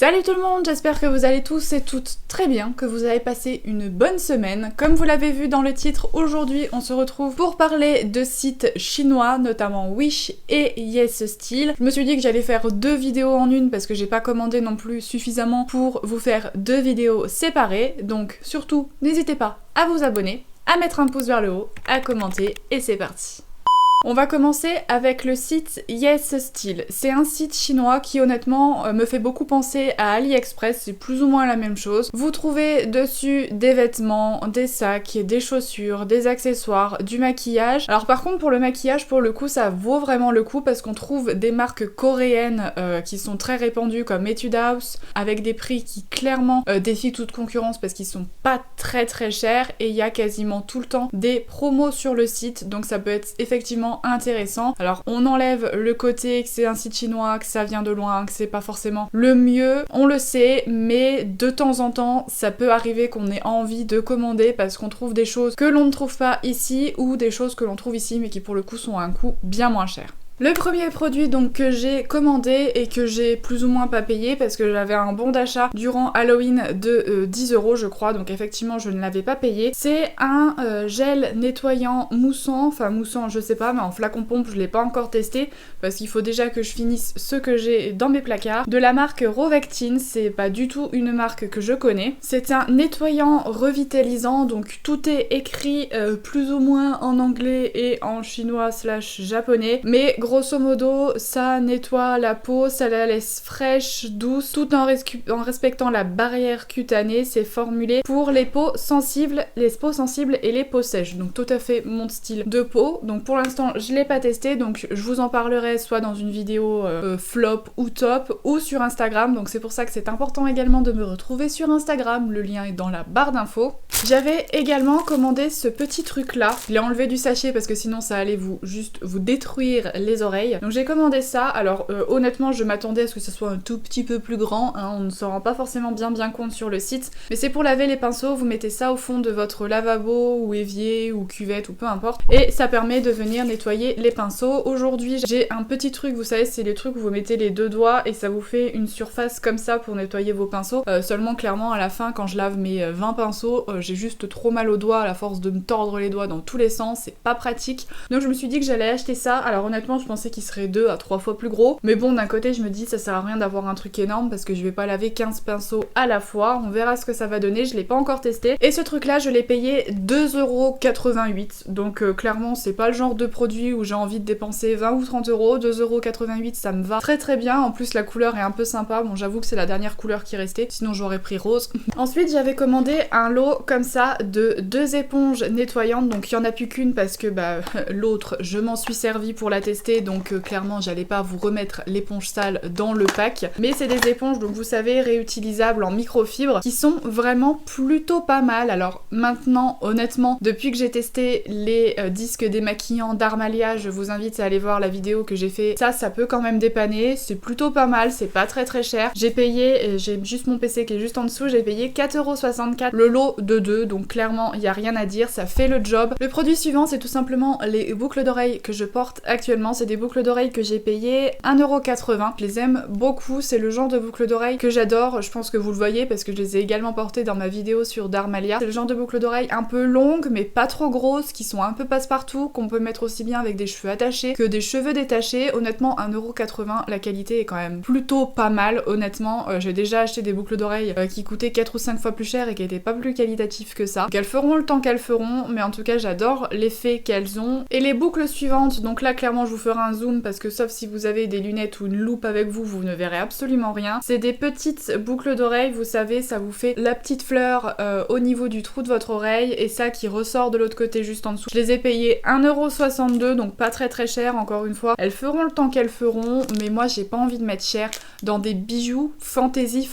Salut tout le monde, j'espère que vous allez tous et toutes très bien, que vous avez passé une bonne semaine. Comme vous l'avez vu dans le titre, aujourd'hui on se retrouve pour parler de sites chinois, notamment Wish et YesStyle. Je me suis dit que j'allais faire deux vidéos en une parce que j'ai pas commandé non plus suffisamment pour vous faire deux vidéos séparées. Donc surtout, n'hésitez pas à vous abonner, à mettre un pouce vers le haut, à commenter et c'est parti. On va commencer avec le site YesStyle. C'est un site chinois qui honnêtement me fait beaucoup penser à AliExpress, c'est plus ou moins la même chose. Vous trouvez dessus des vêtements, des sacs, des chaussures, des accessoires, du maquillage. Alors par contre pour le maquillage, pour le coup ça vaut vraiment le coup parce qu'on trouve des marques coréennes qui sont très répandues comme Etude House avec des prix qui clairement défient toute concurrence parce qu'ils sont pas très chers et il y a quasiment tout le temps des promos sur le site, donc ça peut être effectivement intéressant. Alors on enlève le côté que c'est un site chinois, que ça vient de loin, que c'est pas forcément le mieux, on le sait, mais de temps en temps ça peut arriver qu'on ait envie de commander parce qu'on trouve des choses que l'on ne trouve pas ici ou des choses que l'on trouve ici mais qui pour le coup sont à un coût bien moins cher. Le premier produit donc que j'ai commandé et que j'ai plus ou moins pas payé parce que j'avais un bon d'achat durant Halloween de 10 € je crois, donc effectivement je ne l'avais pas payé. C'est un gel nettoyant moussant, enfin moussant je sais pas, mais en flacon pompe je l'ai pas encore testé parce qu'il faut déjà que je finisse ce que j'ai dans mes placards. De la marque Rovectine, c'est pas du tout une marque que je connais. C'est un nettoyant revitalisant, donc tout est écrit plus ou moins en anglais et en chinois / japonais, mais grosso modo, ça nettoie la peau, ça la laisse fraîche, douce, tout en respectant la barrière cutanée. C'est formulé pour les peaux sensibles et les peaux sèches. Donc tout à fait mon style de peau. Donc pour l'instant, je l'ai pas testé, donc je vous en parlerai soit dans une vidéo flop ou top, ou sur Instagram. Donc c'est pour ça que c'est important également de me retrouver sur Instagram. Le lien est dans la barre d'infos. J'avais également commandé ce petit truc là. Je l'ai enlevé du sachet parce que sinon ça allait juste vous détruire les oreilles. Donc j'ai commandé ça. Alors honnêtement je m'attendais à ce que ce soit un tout petit peu plus grand, hein. On ne s'en rend pas forcément bien compte sur le site. Mais c'est pour laver les pinceaux, vous mettez ça au fond de votre lavabo ou évier ou cuvette ou peu importe. Et ça permet de venir nettoyer les pinceaux. Aujourd'hui j'ai un petit truc, vous savez c'est les trucs où vous mettez les deux doigts et ça vous fait une surface comme ça pour nettoyer vos pinceaux. Seulement clairement à la fin quand je lave mes 20 pinceaux, j'ai juste trop mal aux doigts à la force de me tordre les doigts dans tous les sens, c'est pas pratique. Donc je me suis dit que j'allais acheter ça. Alors honnêtement je pensais qu'il serait 2 à 3 fois plus gros, mais bon d'un côté je me dis ça sert à rien d'avoir un truc énorme parce que je vais pas laver 15 pinceaux à la fois, on verra ce que ça va donner, je l'ai pas encore testé. Et ce truc là je l'ai payé 2,88 €, donc clairement c'est pas le genre de produit où j'ai envie de dépenser 20 ou 30 €, 2,88 € ça me va très bien, en plus la couleur est un peu sympa, bon j'avoue que c'est la dernière couleur qui restait, sinon j'aurais pris rose. Ensuite j'avais commandé un lot comme ça de 2 éponges nettoyantes, donc il y en a plus qu'une parce que l'autre je m'en suis servi pour la tester, donc clairement j'allais pas vous remettre l'éponge sale dans le pack, mais c'est des éponges donc vous savez réutilisables en microfibre qui sont vraiment plutôt pas mal. Alors maintenant honnêtement depuis que j'ai testé les disques démaquillants d'Armalia, je vous invite à aller voir la vidéo que j'ai fait, ça peut quand même dépanner, c'est plutôt pas mal, c'est pas très cher. J'ai payé, j'ai juste mon PC qui est juste en dessous, j'ai payé 4,64 € le lot de 2, donc clairement il y a rien à dire, ça fait le job. Le produit suivant c'est tout simplement les boucles d'oreilles que je porte actuellement, c'est des boucles d'oreilles que j'ai payé 1,80 €. Je les aime beaucoup, c'est le genre de boucles d'oreilles que j'adore, je pense que vous le voyez parce que je les ai également portées dans ma vidéo sur Darmalia. C'est le genre de boucles d'oreilles un peu longues mais pas trop grosses, qui sont un peu passe-partout, qu'on peut mettre aussi bien avec des cheveux attachés que des cheveux détachés. Honnêtement 1,80 €, la qualité est quand même plutôt pas mal honnêtement. J'ai déjà acheté des boucles d'oreilles qui coûtaient 4 ou 5 fois plus cher et qui étaient pas plus qualitatives que ça. Donc elles feront le temps qu'elles feront, mais en tout cas j'adore l'effet qu'elles ont. Et les boucles suivantes, donc là clairement je vous ferai un zoom parce que sauf si vous avez des lunettes ou une loupe avec vous, vous ne verrez absolument rien. C'est des petites boucles d'oreilles, vous savez, ça vous fait la petite fleur au niveau du trou de votre oreille et ça qui ressort de l'autre côté juste en dessous. Je les ai payées 1,62 €, donc pas très cher encore une fois. Elles feront le temps qu'elles feront, mais moi j'ai pas envie de mettre cher dans des bijoux fantasy.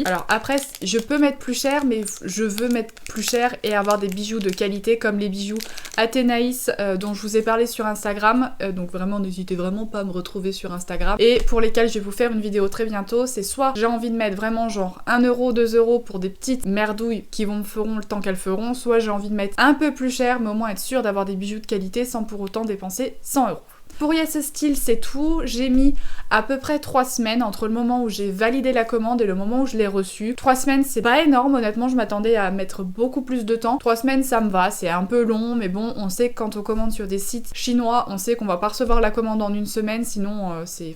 Alors après je peux mettre plus cher, mais je veux mettre plus cher et avoir des bijoux de qualité comme les bijoux Athénaïs dont je vous ai parlé sur Instagram, donc vraiment n'hésitez vraiment pas à me retrouver sur Instagram, et pour lesquels je vais vous faire une vidéo très bientôt. C'est soit j'ai envie de mettre vraiment genre 1 €, 2 € pour des petites merdouilles qui me feront le temps qu'elles feront, soit j'ai envie de mettre un peu plus cher mais au moins être sûre d'avoir des bijoux de qualité sans pour autant dépenser 100 €. Pour Yes Style, c'est tout. J'ai mis à peu près 3 semaines entre le moment où j'ai validé la commande et le moment où je l'ai reçue. 3 semaines, c'est pas énorme, honnêtement, je m'attendais à mettre beaucoup plus de temps. 3 semaines, ça me va, c'est un peu long, mais bon, on sait que quand on commande sur des sites chinois, on sait qu'on va pas recevoir la commande en une semaine, sinon c'est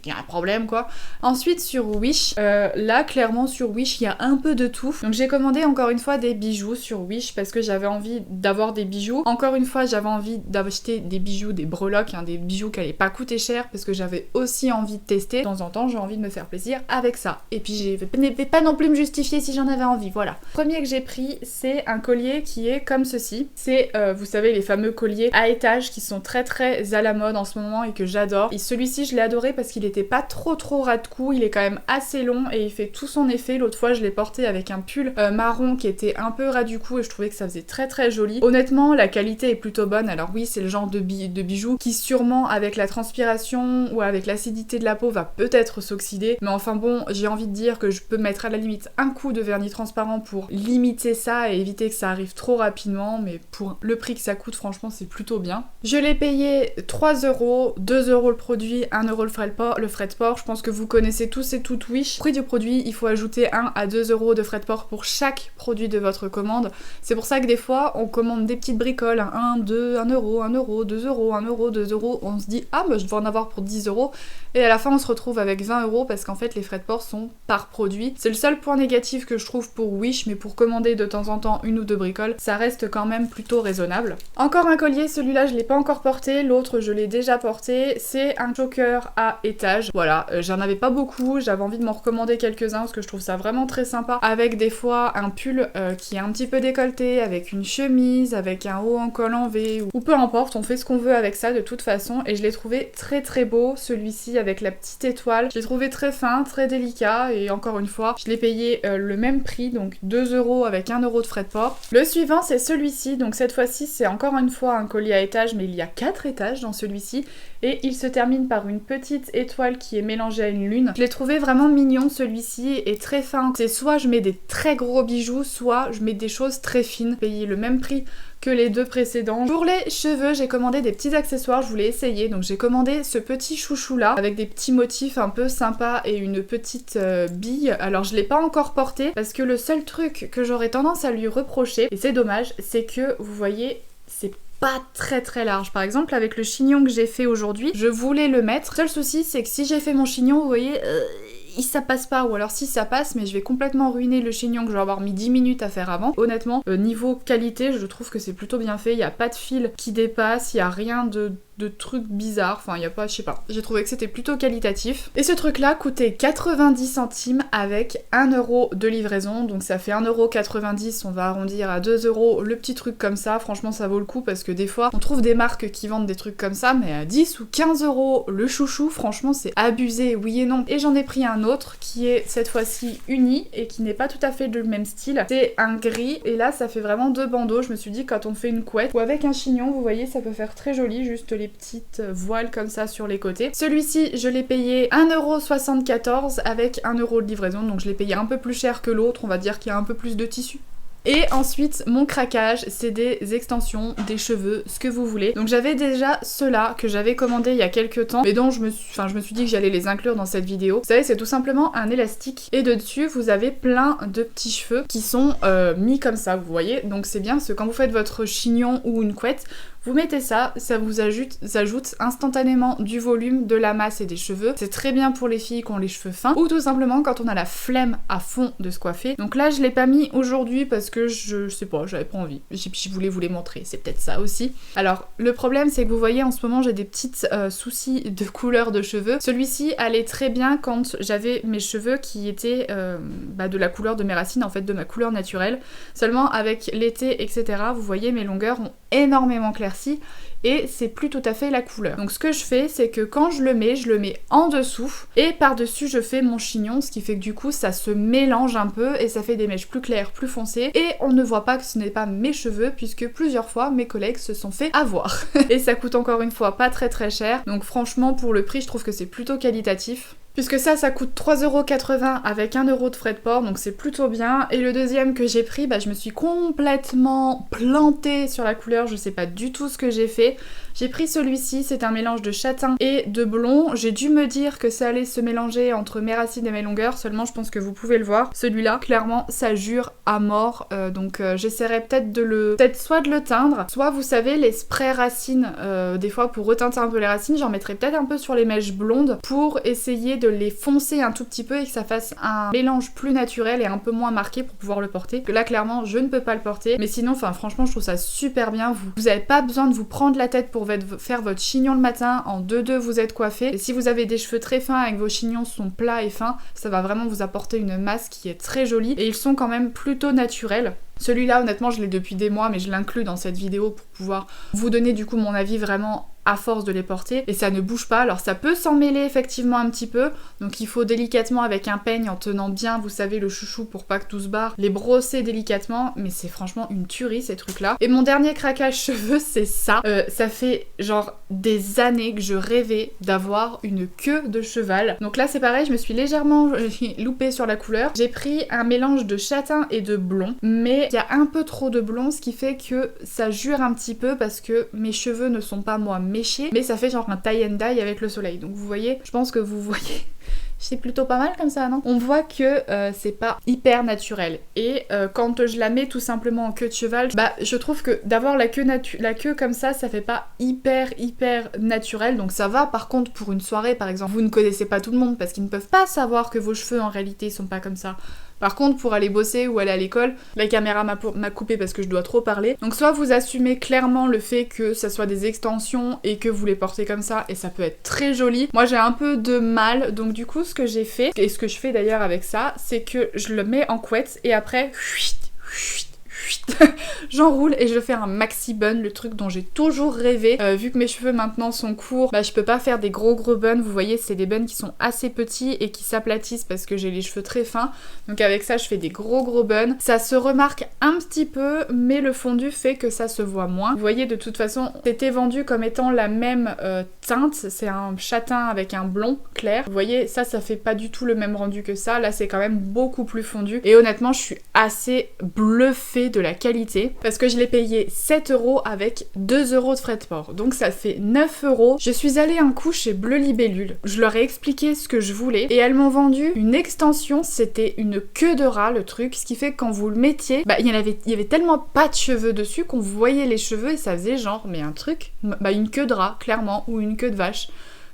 qu'il y a un problème quoi. Ensuite sur Wish, là clairement sur Wish il y a un peu de tout. Donc j'ai commandé encore une fois des bijoux sur Wish parce que j'avais envie d'avoir des bijoux. Encore une fois j'avais envie d'acheter des bijoux, des breloques, des bijoux qui allaient pas coûter cher parce que j'avais aussi envie de tester. De temps en temps j'ai envie de me faire plaisir avec ça. Et puis je vais pas non plus me justifier si j'en avais envie, voilà. Le premier que j'ai pris c'est un collier qui est comme ceci. C'est vous savez les fameux colliers à étages qui sont très très à la mode en ce moment et que j'adore. Et celui-ci je l'ai adoré parce qu'il était pas trop ras de cou, il est quand même assez long et il fait tout son effet. L'autre fois je l'ai porté avec un pull marron qui était un peu ras du cou et je trouvais que ça faisait très très joli. Honnêtement la qualité est plutôt bonne. Alors oui c'est le genre de bijoux qui sûrement avec la transpiration ou avec l'acidité de la peau va peut-être s'oxyder, mais enfin bon j'ai envie de dire que je peux mettre à la limite un coup de vernis transparent pour limiter ça et éviter que ça arrive trop rapidement, mais pour le prix que ça coûte franchement c'est plutôt bien. Je l'ai payé 3 €, 2 € le produit, 1 € le frais de port. Je pense que vous connaissez tous et toutes Wish. Prix du produit, il faut ajouter 1 à 2 € de frais de port pour chaque produit de votre commande. C'est pour ça que des fois, on commande des petites bricoles, 1, 2, 1 €, 1 €, 2 €, 1 €, 2 €. On se dit, ah, bah, je vais en avoir pour 10 €. Et à la fin, on se retrouve avec 20 € parce qu'en fait, les frais de port sont par produit. C'est le seul point négatif que je trouve pour Wish, mais pour commander de temps en temps une ou deux bricoles, ça reste quand même plutôt raisonnable. Encore un collier, celui-là, je l'ai pas encore porté. L'autre, je l'ai déjà porté. C'est un choker à étage. Voilà, j'en avais pas beaucoup, j'avais envie de m'en recommander quelques-uns parce que je trouve ça vraiment très sympa. Avec des fois un pull qui est un petit peu décolleté, avec une chemise, avec un haut en col en V, ou peu importe, on fait ce qu'on veut avec ça de toute façon. Et je l'ai trouvé très très beau, celui-ci avec la petite étoile. Je l'ai trouvé très fin, très délicat et encore une fois, je l'ai payé le même prix, donc 2 € avec 1 € de frais de port. Le suivant c'est celui-ci, donc cette fois-ci c'est encore une fois un collier à étage, mais il y a 4 étages dans celui-ci. Et il se termine par une petite étoile qui est mélangée à une lune. Je l'ai trouvé vraiment mignon celui-ci et très fin. C'est soit je mets des très gros bijoux, soit je mets des choses très fines. Payer le même prix que les deux précédents. Pour les cheveux, j'ai commandé des petits accessoires, je voulais essayer. Donc j'ai commandé ce petit chouchou là, avec des petits motifs un peu sympas et une petite bille. Alors je l'ai pas encore porté, parce que le seul truc que j'aurais tendance à lui reprocher, et c'est dommage, c'est que vous voyez, c'est pas très large. Par exemple avec le chignon que j'ai fait aujourd'hui, je voulais le mettre. Le seul souci c'est que si j'ai fait mon chignon, vous voyez, ça passe pas, ou alors si ça passe, mais je vais complètement ruiner le chignon que je vais avoir mis 10 minutes à faire avant. Honnêtement, niveau qualité, je trouve que c'est plutôt bien fait, il y a pas de fil qui dépasse, il y a rien de trucs bizarres, enfin il y a pas, je sais pas. J'ai trouvé que c'était plutôt qualitatif. Et ce truc là coûtait 90 centimes avec 1 € de livraison, donc ça fait 1,90 €, on va arrondir à 2 € le petit truc comme ça. Franchement ça vaut le coup parce que des fois on trouve des marques qui vendent des trucs comme ça, mais à 10 ou 15 € le chouchou, franchement c'est abusé, oui et non. Et j'en ai pris un autre qui est cette fois-ci uni et qui n'est pas tout à fait le même style. C'est un gris et là ça fait vraiment deux bandeaux. Je me suis dit quand on fait une couette ou avec un chignon, vous voyez ça peut faire très joli, juste les petites voiles comme ça sur les côtés. Celui-ci je l'ai payé 1,74 € avec 1 € de livraison, donc je l'ai payé un peu plus cher que l'autre, on va dire qu'il y a un peu plus de tissu. Et ensuite, mon craquage, c'est des extensions, des cheveux, ce que vous voulez. Donc j'avais déjà ceux-là que j'avais commandé il y a quelques temps, mais dont je me suis dit que j'allais les inclure dans cette vidéo. Vous savez, c'est tout simplement un élastique et dessus, vous avez plein de petits cheveux qui sont mis comme ça, vous voyez. Donc c'est bien parce que quand vous faites votre chignon ou une couette, vous mettez ça, ça vous ajoute instantanément du volume, de la masse et des cheveux. C'est très bien pour les filles qui ont les cheveux fins ou tout simplement quand on a la flemme à fond de se coiffer. Donc là je l'ai pas mis aujourd'hui parce que je sais pas, j'avais pas envie. Je voulais vous les montrer, c'est peut-être ça aussi. Alors le problème c'est que vous voyez en ce moment j'ai des petits soucis de couleur de cheveux. Celui-ci allait très bien quand j'avais mes cheveux qui étaient de la couleur de mes racines, en fait de ma couleur naturelle. Seulement avec l'été etc. vous voyez mes longueurs ont énormément éclairci et c'est plus tout à fait la couleur. Donc ce que je fais c'est que quand je le mets en dessous et par dessus je fais mon chignon, ce qui fait que du coup ça se mélange un peu et ça fait des mèches plus claires, plus foncées et on ne voit pas que ce n'est pas mes cheveux puisque plusieurs fois mes collègues se sont fait avoir. Et ça coûte encore une fois pas très cher, donc franchement pour le prix je trouve que c'est plutôt qualitatif. Puisque ça coûte 3,80 € avec 1 € de frais de port, donc c'est plutôt bien. Et le deuxième que j'ai pris, je me suis complètement plantée sur la couleur, je sais pas du tout ce que j'ai fait. fait. J'ai pris celui-ci, c'est un mélange de châtain et de blond. J'ai dû me dire que ça allait se mélanger entre mes racines et mes longueurs, seulement je pense que vous pouvez le voir. Celui-là, clairement, ça jure à mort, donc j'essaierai peut-être soit de le teindre, soit vous savez les sprays racines, des fois pour reteinter un peu les racines, j'en mettrai peut-être un peu sur les mèches blondes pour essayer de les foncer un tout petit peu et que ça fasse un mélange plus naturel et un peu moins marqué pour pouvoir le porter. Que là, clairement, je ne peux pas le porter, mais sinon, enfin franchement, je trouve ça super bien. Vous avez pas besoin de vous prendre la tête pour faire votre chignon le matin, en 2-2 vous êtes coiffé. Et si vous avez des cheveux très fins et que vos chignons sont plats et fins, ça va vraiment vous apporter une masse qui est très jolie et ils sont quand même plutôt naturels. Celui-là, honnêtement, je l'ai depuis des mois, mais je l'inclus dans cette vidéo pour pouvoir vous donner du coup mon avis vraiment à force de les porter. Et ça ne bouge pas, alors ça peut s'en mêler effectivement un petit peu, donc il faut délicatement avec un peigne en tenant bien, vous savez, le chouchou pour pas que tout se barre, les brosser délicatement, mais c'est franchement une tuerie ces trucs-là. Et mon dernier craquage cheveux, c'est ça. Ça fait genre des années que je rêvais d'avoir une queue de cheval. Donc là c'est pareil, je me suis légèrement loupée sur la couleur. J'ai pris un mélange de châtain et de blond, mais il y a un peu trop de blond, ce qui fait que ça jure un petit peu parce que mes cheveux ne sont pas moi méchés, mais ça fait genre un tie and dye avec le soleil. Donc vous voyez, je pense que vous voyez. C'est plutôt pas mal comme ça, non? On voit que c'est pas hyper naturel. Et quand je la mets tout simplement en queue de cheval, bah je trouve que d'avoir la queue comme ça fait pas hyper naturel. Donc ça va, par contre pour une soirée par exemple, vous ne connaissez pas tout le monde parce qu'ils ne peuvent pas savoir que vos cheveux en réalité sont pas comme ça. Par contre, pour aller bosser ou aller à l'école, la caméra m'a coupé parce que je dois trop parler. Donc soit vous assumez clairement le fait que ça soit des extensions et que vous les portez comme ça et ça peut être très joli. Moi j'ai un peu de mal, donc du coup ce que j'ai fait, et ce que je fais d'ailleurs avec ça, c'est que je le mets en couette et après j'enroule et je fais un maxi bun, le truc dont j'ai toujours rêvé. Vu que mes cheveux maintenant sont courts, bah je peux pas faire des gros buns, vous voyez c'est des buns qui sont assez petits et qui s'aplatissent parce que j'ai les cheveux très fins, donc avec ça je fais des gros buns. Ça se remarque un petit peu, mais le fondu fait que ça se voit moins. Vous voyez de toute façon c'était vendu comme étant la même teinte, c'est un châtain avec un blond clair. Vous voyez ça fait pas du tout le même rendu que ça, là c'est quand même beaucoup plus fondu et honnêtement je suis assez bluffée de la qualité parce que je l'ai payé 7 € avec 2 € de frais de port, donc ça fait 9 €. Je suis allée un coup chez Bleu Libellule, je leur ai expliqué ce que je voulais et elles m'ont vendu une extension, c'était une queue de rat le truc, ce qui fait que quand vous le mettiez, bah il y avait tellement pas de cheveux dessus qu'on voyait les cheveux et ça faisait genre mais un truc, bah une queue de rat clairement ou une queue de vache.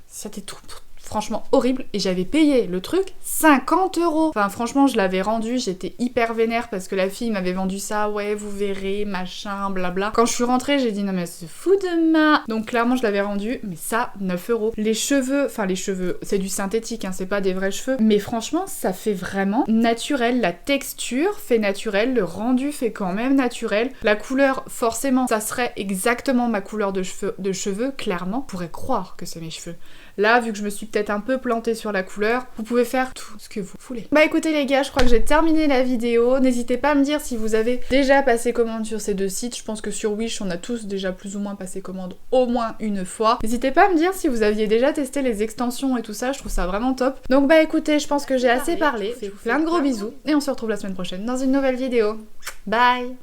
C'était tout franchement horrible et j'avais payé le truc 50 €. Enfin franchement je l'avais rendu, j'étais hyper vénère parce que la fille m'avait vendu ça, ouais vous verrez, machin, blabla. Quand je suis rentrée j'ai dit non mais c'est fou de ma... Donc clairement je l'avais rendu, mais ça 9 €. Les cheveux, c'est du synthétique, hein, c'est pas des vrais cheveux, mais franchement ça fait vraiment naturel, la texture fait naturel, le rendu fait quand même naturel. La couleur forcément ça serait exactement ma couleur de cheveux, clairement, on pourrait croire que c'est mes cheveux. Là, vu que je me suis peut-être un peu plantée sur la couleur, vous pouvez faire tout ce que vous voulez. Bah écoutez les gars, je crois que j'ai terminé la vidéo. N'hésitez pas à me dire si vous avez déjà passé commande sur ces deux sites. Je pense que sur Wish, on a tous déjà plus ou moins passé commande au moins une fois. N'hésitez pas à me dire si vous aviez déjà testé les extensions et tout ça, je trouve ça vraiment top. Donc bah écoutez, je pense que j'ai assez parlé. Je vous fais plein de gros bisous et on se retrouve la semaine prochaine dans une nouvelle vidéo. Bye!